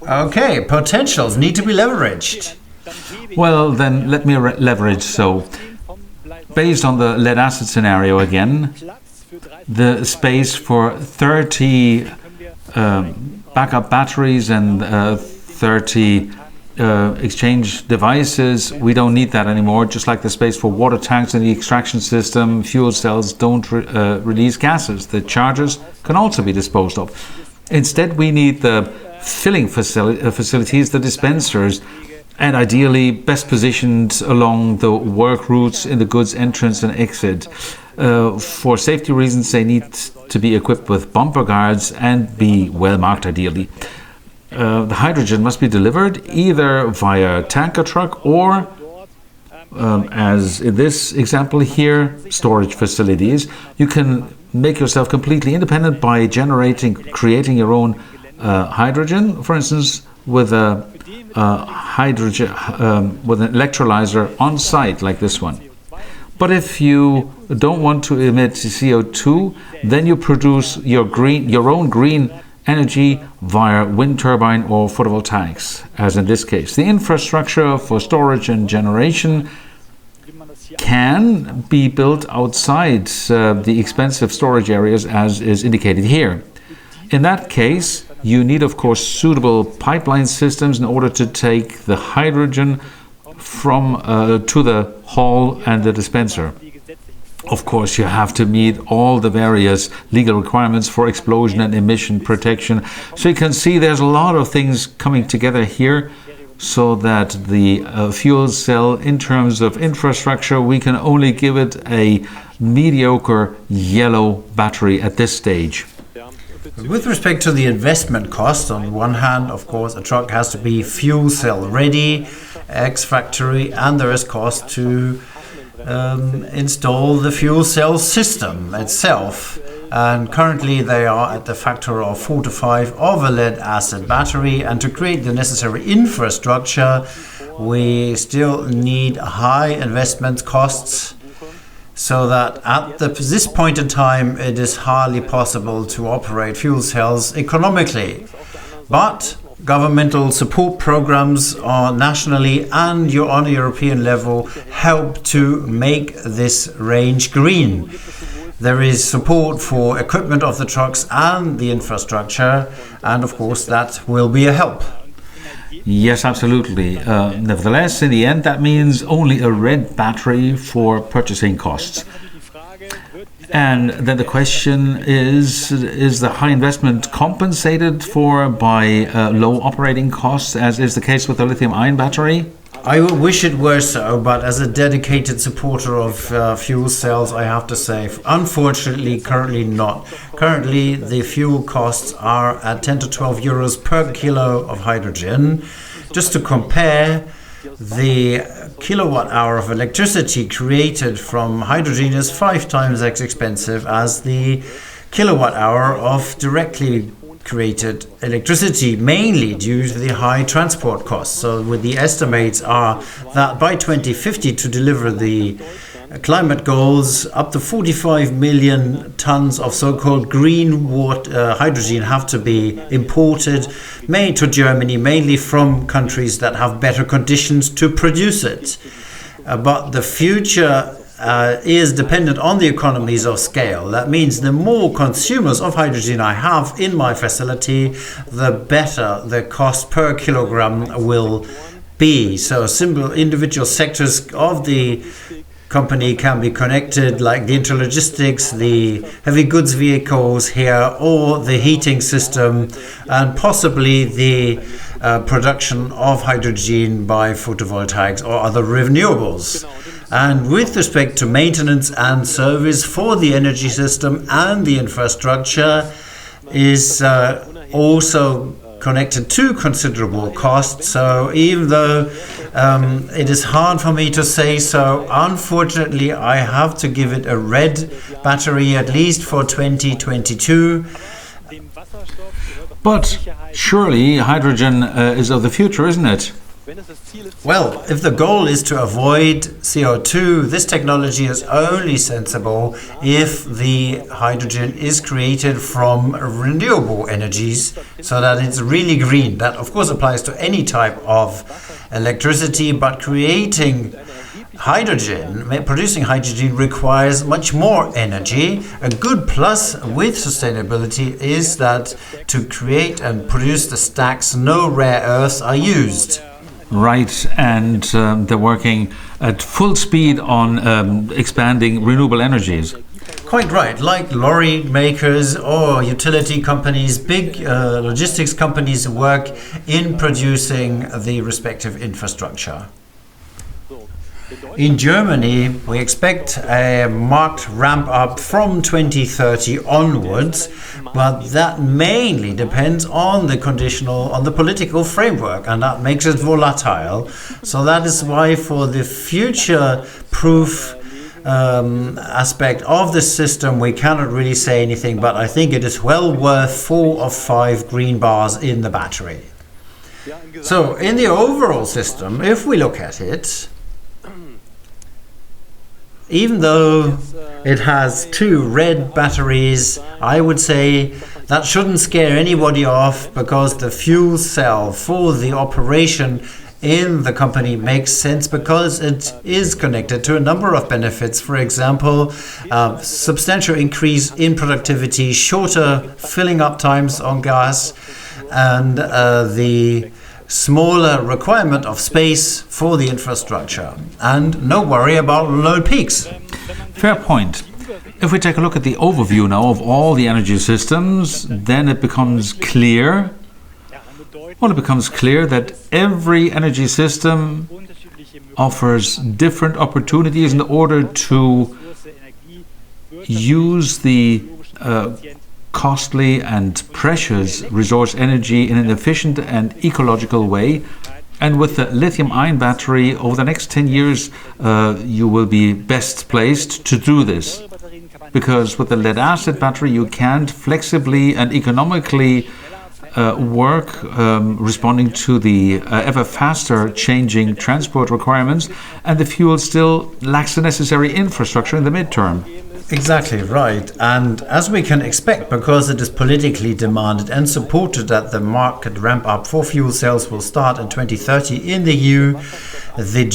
Okay, potentials need to be leveraged. Well, then let me leverage. So, based on the lead-acid scenario again, the space for 30 backup batteries and 30 exchange devices, we don't need that anymore. Just like the space for water tanks in the extraction system, fuel cells don't release gases. The chargers can also be disposed of. Instead, we need the filling facilities, the dispensers, and ideally best positioned along the work routes in the goods entrance and exit. For safety reasons, they need to be equipped with bumper guards and be well marked ideally. The hydrogen must be delivered either via tanker truck or, as in this example here, storage facilities. You can make yourself completely independent by creating your own hydrogen, for instance, with an electrolyzer on site like this one. But if you don't want to emit CO2, then you produce your own green energy via wind turbine or photovoltaics, as in this case. The infrastructure for storage and generation can be built outside the expensive storage areas, as is indicated here. In that case, you need, of course, suitable pipeline systems in order to take the hydrogen from to the hall and the dispenser. Of course, you have to meet all the various legal requirements for explosion and emission protection. So you can see there's a lot of things coming together here, so that the fuel cell, in terms of infrastructure, we can only give it a mediocre yellow battery at this stage. With respect to the investment cost, on one hand, of course, a truck has to be fuel cell ready, ex-factory, and there is cost to install the fuel cell system itself. And currently they are at the factor of 4 to 5 of a lead acid battery, and to create the necessary infrastructure we still need high investment costs, so that at this point in time it is hardly possible to operate fuel cells economically. But governmental support programs are nationally and on a European level help to make this range green. There is support for equipment of the trucks and the infrastructure, and of course that will be a help. Yes, absolutely. Nevertheless, in the end, that means only a red battery for purchasing costs. And then the question is the high investment compensated for by low operating costs, as is the case with the lithium-ion battery? I wish it were so, but as a dedicated supporter of fuel cells, I have to say, unfortunately, currently not. Currently, the fuel costs are at 10 to 12 euros per kilo of hydrogen. Just to compare, the kilowatt hour of electricity created from hydrogen is 5 times as expensive as the kilowatt hour of directly created electricity, mainly due to the high transport costs. So with the estimates are that by 2050, to deliver the climate goals, up to 45 million tons of so-called green hydrogen have to be imported, made to Germany, mainly from countries that have better conditions to produce it. But the future is dependent on the economies of scale. That means the more consumers of hydrogen I have in my facility, the better the cost per kilogram will be. So simple individual sectors of the company can be connected, like the intralogistics, the heavy goods vehicles here, or the heating system, and possibly the production of hydrogen by photovoltaics or other renewables. And with respect to maintenance and service for the energy system and the infrastructure is also connected to considerable costs. So even though it is hard for me to say so, unfortunately I have to give it a red battery, at least for 2022. But surely hydrogen is of the future, isn't it? Well, if the goal is to avoid CO2, this technology is only sensible if the hydrogen is created from renewable energies, so that it's really green. That of course applies to any type of electricity, but creating hydrogen, producing hydrogen requires much more energy. A good plus with sustainability is that to create and produce the stacks, no rare earths are used. right, and they're working at full speed on expanding renewable energies. Quite right, like lorry makers or utility companies, big logistics companies work in producing the respective infrastructure. In Germany, we expect a marked ramp up from 2030 onwards, but that mainly depends on the political framework, and that makes it volatile. So that is why for the future-proof aspect of the system, we cannot really say anything, but I think it is well worth 4 of 5 green bars in the battery. So in the overall system, if we look at it, even though it has 2 red batteries, I would say that shouldn't scare anybody off, because the fuel cell for the operation in the company makes sense, because it is connected to a number of benefits. For example, substantial increase in productivity, shorter filling up times on gas, and the smaller requirement of space for the infrastructure, and no worry about load peaks. Fair point. If we take a look at the overview now of all the energy systems, then it becomes clear that every energy system offers different opportunities in order to use the costly and precious resource energy in an efficient and ecological way. And with the lithium-ion battery, over the next 10 years, you will be best placed to do this. Because with the lead-acid battery, you can't flexibly and economically work responding to the ever faster changing transport requirements, and the fuel still lacks the necessary infrastructure in the midterm. Exactly right, and as we can expect, because it is politically demanded and supported that the market ramp up for fuel cells will start in 2030 in the EU, the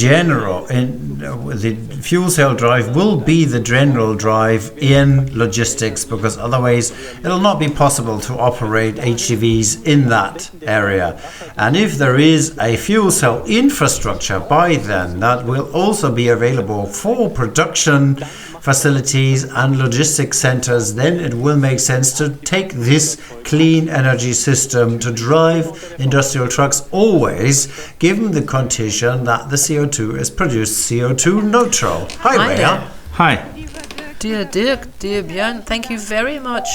fuel cell drive will be the general drive in logistics, because otherwise it will not be possible to operate HGVs in that area. And if there is a fuel cell infrastructure by then, that will also be available for production facilities and logistics centers, then it will make sense to take this clean energy system to drive industrial trucks, always given the condition that the CO2 is produced CO2 neutral. Hi, Rea. Hi. Dear Dirk, dear Björn, thank you very much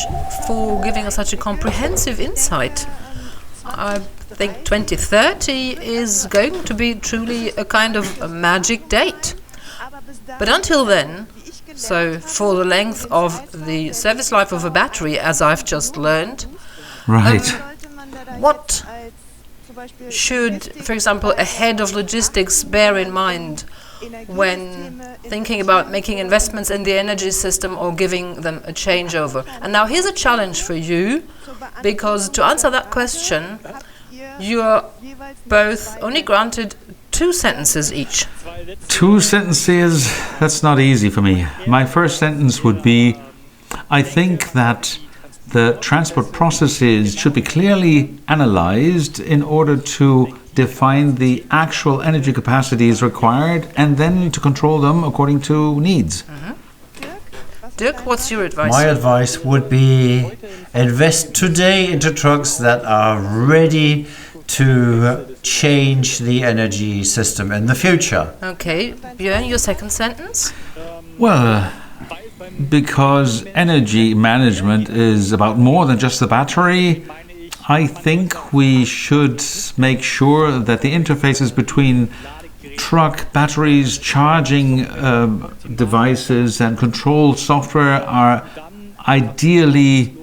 for giving us such a comprehensive insight. I think 2030 is going to be truly a kind of a magic date. But until then, so for the length of the service life of a battery, as I've just learned, right. What should, for example, a head of logistics bear in mind when thinking about making investments in the energy system or giving them a changeover? And now here's a challenge for you, because to answer that question, you are both only granted 2 sentences each. 2 sentences? That's not easy for me. My first sentence would be, I think that the transport processes should be clearly analyzed in order to define the actual energy capacities required and then to control them according to needs. Dirk, what's your advice? My advice would be invest today into trucks that are ready to change the energy system in the future. Okay, Björn, your second sentence? Well, because energy management is about more than just the battery, I think we should make sure that the interfaces between truck batteries, charging devices and control software are ideally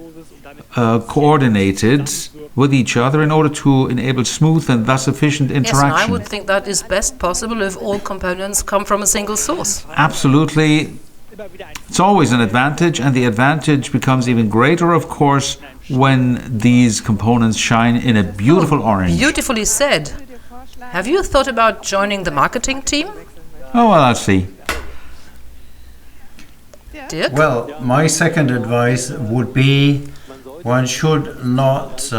coordinated with each other in order to enable smooth and thus efficient interaction. Yes, and I would think that is best possible if all components come from a single source. Absolutely. It's always an advantage, and the advantage becomes even greater, of course, when these components shine in a beautiful orange. Beautifully said. Have you thought about joining the marketing team? Oh, well, I'll see. Dirk? Well, my second advice would be one should not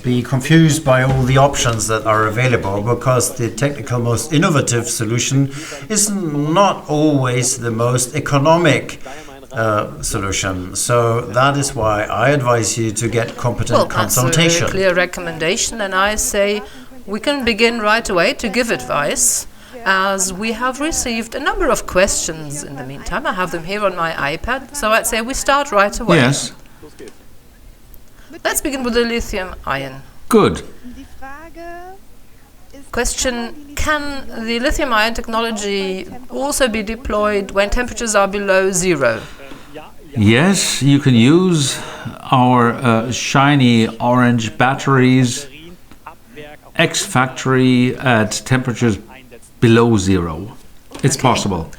be confused by all the options that are available, because the technical most innovative solution is not always the most economic solution. So that is why I advise you to get competent consultation. That's a clear recommendation, and I say we can begin right away to give advice, as we have received a number of questions in the meantime. I have them here on my iPad, so I'd say we start right away. Yes. Let's begin with the lithium-ion. Good. Question: can the lithium-ion technology also be deployed when temperatures are below zero? Yes, you can use our shiny orange batteries ex-factory at temperatures below zero. It's possible.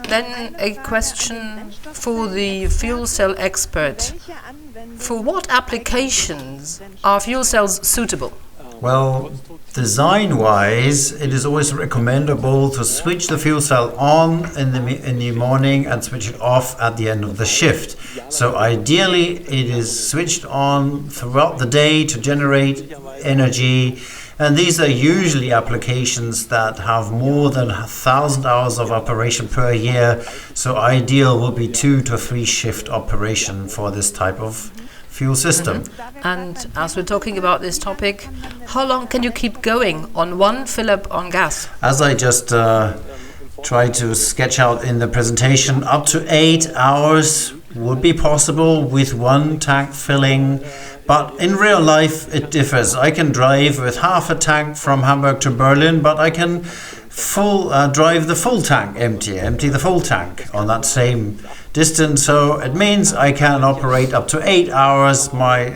Then a question for the fuel cell expert. For what applications are fuel cells suitable? Well, design-wise, it is always recommendable to switch the fuel cell on in the morning and switch it off at the end of the shift. So ideally, it is switched on throughout the day to generate energy. And these are usually applications that have more than 1,000 hours of operation per year. So ideal will be 2 to 3 shift operation for this type of fuel system. And as we're talking about this topic, how long can you keep going on one fill-up on gas? As I just tried to sketch out in the presentation, up to 8 hours would be possible with one tank filling. But in real life, it differs. I can drive with half a tank from Hamburg to Berlin, but I can drive the full tank empty the full tank on that same distance. So it means I can operate up to 8 hours my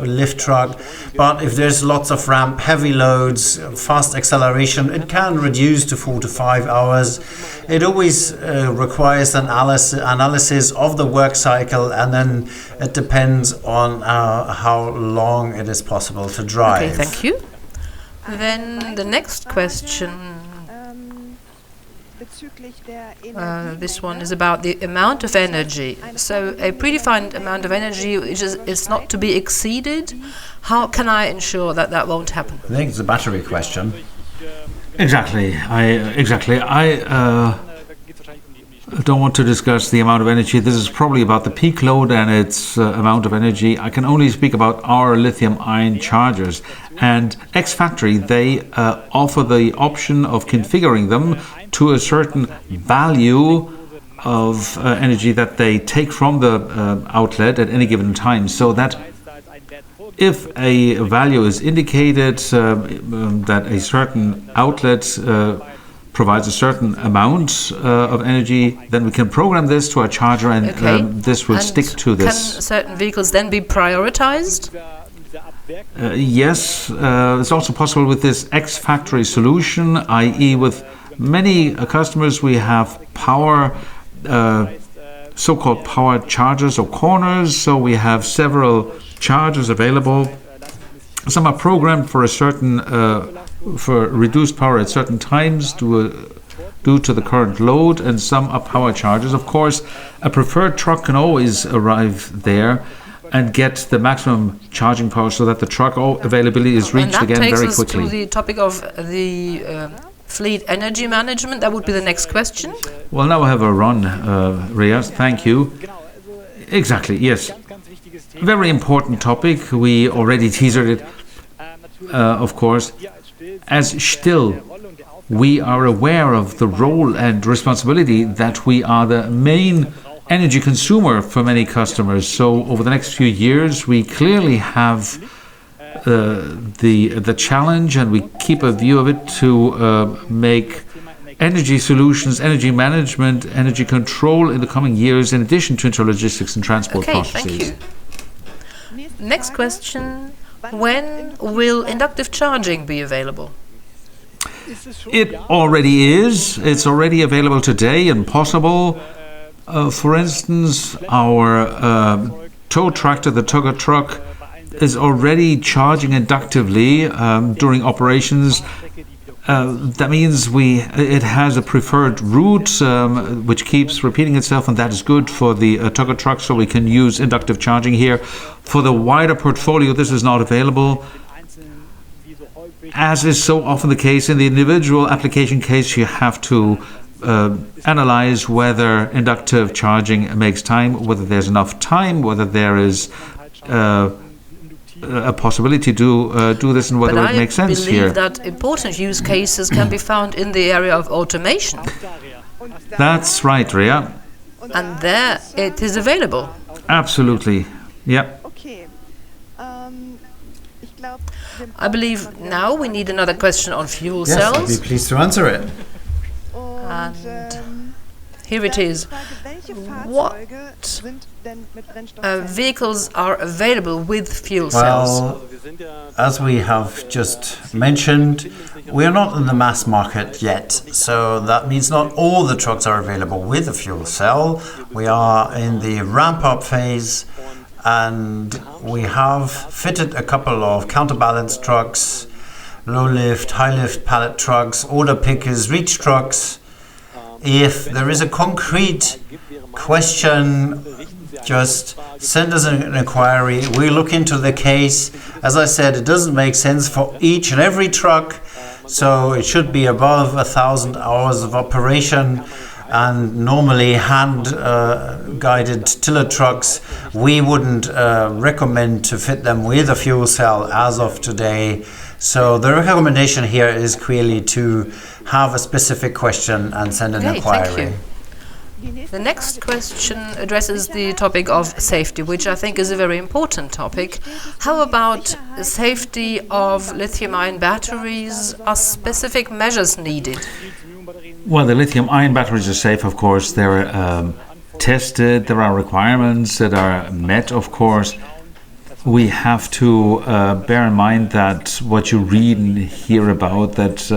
lift truck. But if there's lots of ramp, heavy loads, fast acceleration, it can reduce to 4 to 5 hours. It always requires an analysis of the work cycle, and then it depends on how long it is possible to drive. Okay, thank you. Then the next question. This one is about the amount of energy. So a predefined amount of energy is not to be exceeded. How can I ensure that that won't happen? I think it's a battery question. Exactly. I don't want to discuss the amount of energy. This is probably about the peak load and its amount of energy. I can only speak about our lithium-ion chargers. And ex-factory, they offer the option of configuring them to a certain value of energy that they take from the outlet at any given time, so that if a value is indicated that a certain outlet provides a certain amount of energy, then we can program this to our charger, and this will stick to this. Can certain vehicles then be prioritized? Yes, it's also possible with this ex-factory solution, i.e. with many customers we have power, so-called power chargers or corners, so we have several chargers available. Some are programmed for a certain for reduced power at certain times due to the current load, and some are power chargers. Of course, a preferred truck can always arrive there and get the maximum charging power so that the truck availability is reached again very quickly. And that takes us to the topic of the fleet energy management. That would be the next question. Well, now I have a run, Riaz. Thank you. Exactly, yes. Very important topic. We already teased it, of course. As Still, we are aware of the role and responsibility that we are the main energy consumer for many customers. So over the next few years, we clearly have the challenge, and we keep a view of it to make energy solutions, energy management, energy control in the coming years, in addition to intralogistics and transport processes. Thank you. Next question. When will inductive charging be available? It already is. It's already available today and possible. For instance, our tow tractor, the tugger truck, is already charging inductively during operations that means it has a preferred route which keeps repeating itself, and that is good for the tugger truck, so we can use inductive charging here. For the wider portfolio, this is not available. As is so often the case, in the individual application case, you have to analyze whether inductive charging makes time, whether there's enough time, whether there is a possibility to do this, and whether it makes sense here. I believe that important use cases can be found in the area of automation. That's right, Ria. And there it is available. Absolutely. Yep. I believe now we need another question on fuel cells. Yes, I'd be pleased to answer it. And here it is. What vehicles are available with fuel cells? Well, as we have just mentioned, we are not in the mass market yet, so that means not all the trucks are available with a fuel cell. We are in the ramp-up phase, and we have fitted a couple of counterbalance trucks, low-lift, high-lift pallet trucks, order pickers, reach trucks. If there is a concrete question, just send us an inquiry. We look into the case. As I said, it doesn't make sense for each and every truck, so it should be above 1,000 hours of operation. And normally hand-guided tiller trucks, we wouldn't recommend to fit them with a fuel cell as of today. So the recommendation here is clearly to have a specific question and send an inquiry. Thank you. The next question addresses the topic of safety, which I think is a very important topic. How about the safety of lithium-ion batteries? Are specific measures needed? Well, the lithium-ion batteries are safe, of course. They're tested. There are requirements that are met, of course. We have to bear in mind that what you read and hear about, that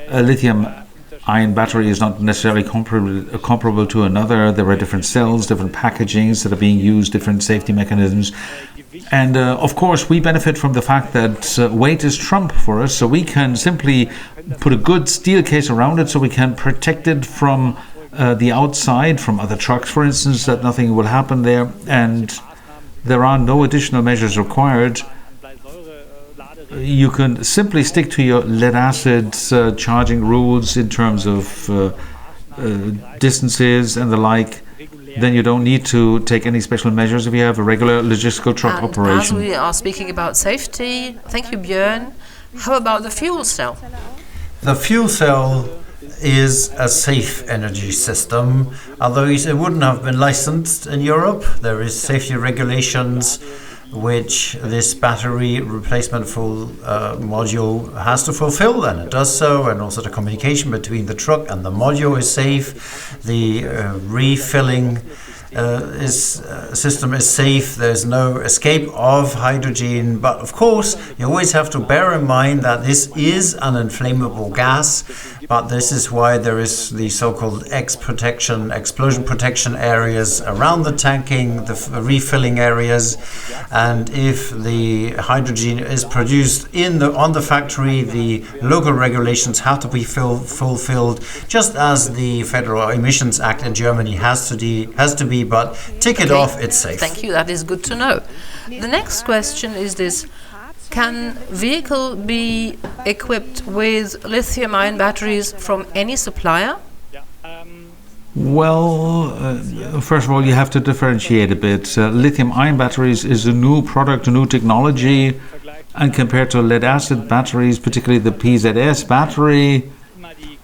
a lithium-ion battery is not necessarily comparable to another. There are different cells, different packagings that are being used, different safety mechanisms. And of course, we benefit from the fact that weight is trump for us, so we can simply put a good steel case around it so we can protect it from the outside, from other trucks, for instance, that nothing will happen there. And there are no additional measures required. You can simply stick to your lead-acid charging rules in terms of distances and the like. Then you don't need to take any special measures if you have a regular logistical truck operation. As we are speaking about safety, thank you, Björn. How about the fuel cell? The fuel cell is a safe energy system, although it wouldn't have been licensed in Europe. There is safety regulations which this battery replacement full module has to fulfill, and it does so, and also the communication between the truck and the module is safe. The refilling system is safe. There's no escape of hydrogen, but of course you always have to bear in mind that this is an inflammable gas, but this is why there is the so-called explosion protection areas around the tanking, the refilling areas, and if the hydrogen is produced on the factory, the local regulations have to be fulfilled, just as the Federal Emissions Act in Germany has to be, but tick it off, it's safe. Thank you, that is good to know. The next question is this: can vehicle be equipped with lithium-ion batteries from any supplier? Well, first of all, you have to differentiate a bit. Lithium-ion batteries is a new product, a new technology, and compared to lead-acid batteries, particularly the PZS battery,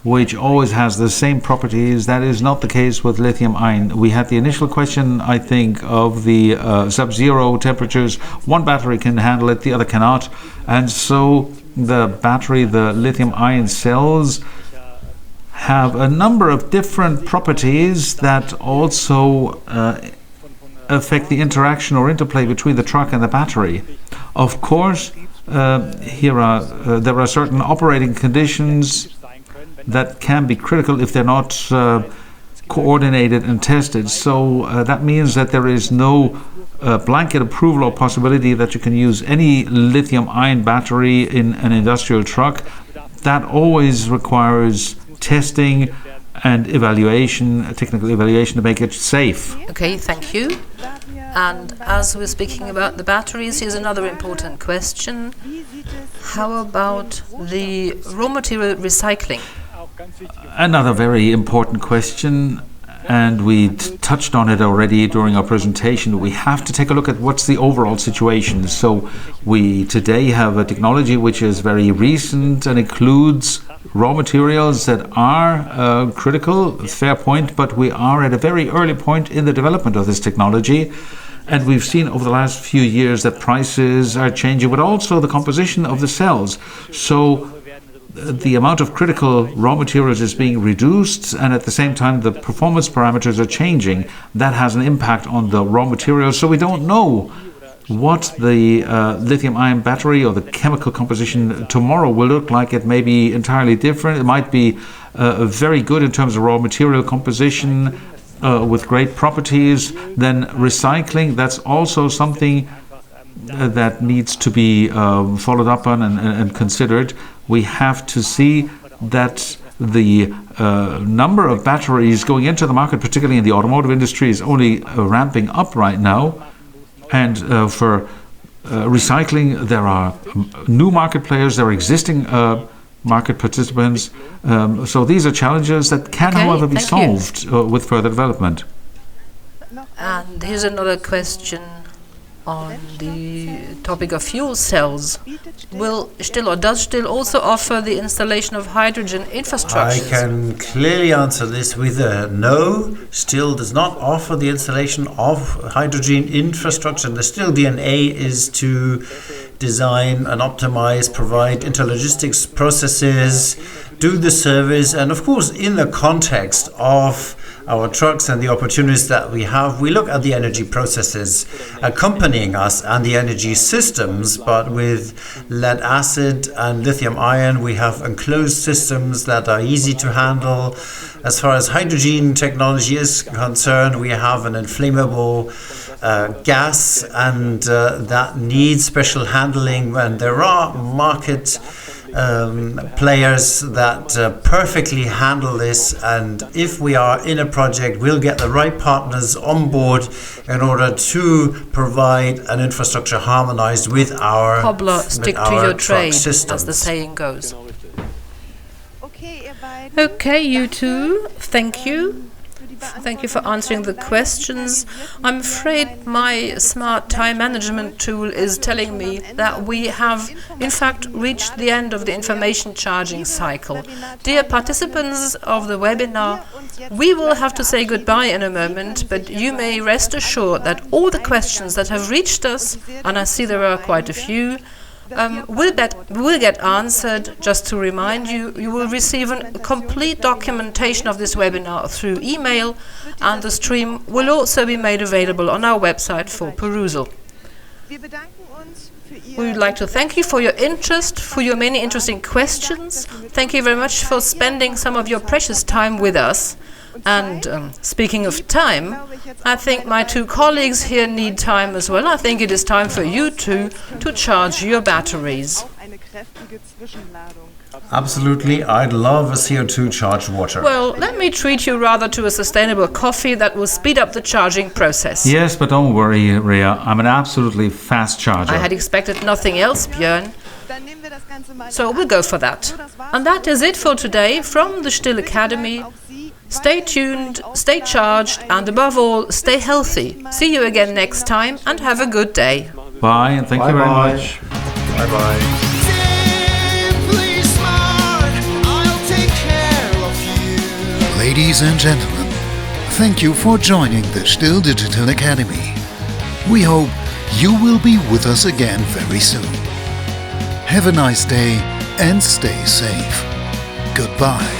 which always has the same properties, that is not the case with lithium-ion. We had the initial question, I think, of the sub-zero temperatures. One battery can handle it, the other cannot. And so the battery, the lithium-ion cells, have a number of different properties that also affect the interaction or interplay between the truck and the battery. Of course, there are certain operating conditions that can be critical if they're not coordinated and tested. So that means that there is no blanket approval or possibility that you can use any lithium-ion battery in an industrial truck. that always requires testing and evaluation, technical evaluation to make it safe. Okay, thank you. And as we're speaking about the batteries, here's another important question. How about the raw material recycling? Another very important question, and we touched on it already during our presentation. We have to take a look at what's the overall situation. So we today have a technology which is very recent and includes raw materials that are critical, fair point, but we are at a very early point in the development of this technology. And we've seen over the last few years that prices are changing, but also the composition of the cells. So the amount of critical raw materials is being reduced, and at the same time the performance parameters are changing. That has an impact on the raw materials. So we don't know what the lithium-ion battery or the chemical composition tomorrow will look like. It may be entirely different. It might be very good in terms of raw material composition, with great properties. Then recycling, that's also something that needs to be followed up on and considered. We have to see that the number of batteries going into the market, particularly in the automotive industry, is only ramping up right now. And for recycling, there are new market players, there are existing market participants. So these are challenges that can, however, be solved with further development. And here's another question on the topic of fuel cells. Does Still also offer the installation of hydrogen infrastructure? I can clearly answer this with a no. Still does not offer the installation of hydrogen infrastructure. The Still DNA is to design and optimize, provide intralogistics processes, do the service, and of course in the context of our trucks and the opportunities that we have, we look at the energy processes accompanying us and the energy systems, but with lead acid and lithium ion, we have enclosed systems that are easy to handle. As far as hydrogen technology is concerned, we have an inflammable gas, and that needs special handling, and there are market players that perfectly handle this, and if we are in a project, we'll get the right partners on board in order to provide an infrastructure harmonized with our Cobbler, stick to your trade, systems. as the saying goes. Okay, you two, thank you. Thank you for answering the questions. I'm afraid my smart time management tool is telling me that we have, in fact, reached the end of the information charging cycle. Dear participants of the webinar, we will have to say goodbye in a moment, but you may rest assured that all the questions that have reached us, and I see there are quite a few, will get answered. Just to remind you, you will receive a complete documentation of this webinar through email, and the stream will also be made available on our website for perusal. We would like to thank you for your interest, for your many interesting questions. Thank you very much for spending some of your precious time with us. And speaking of time, I think my two colleagues here need time as well. I think it is time for you two to charge your batteries. Absolutely, I'd love a CO2 charged water. Well, let me treat you rather to a sustainable coffee that will speed up the charging process. Yes, but don't worry, Rea. I'm an absolutely fast charger. I had expected nothing else, Björn. So we'll go for that. And that is it for today from the Still Academy. Stay tuned, stay charged, and above all, stay healthy. See you again next time, and have a good day. Bye, and thank you very much. Bye-bye. Ladies and gentlemen, thank you for joining the Still Digital Academy. We hope you will be with us again very soon. Have a nice day and stay safe. Goodbye.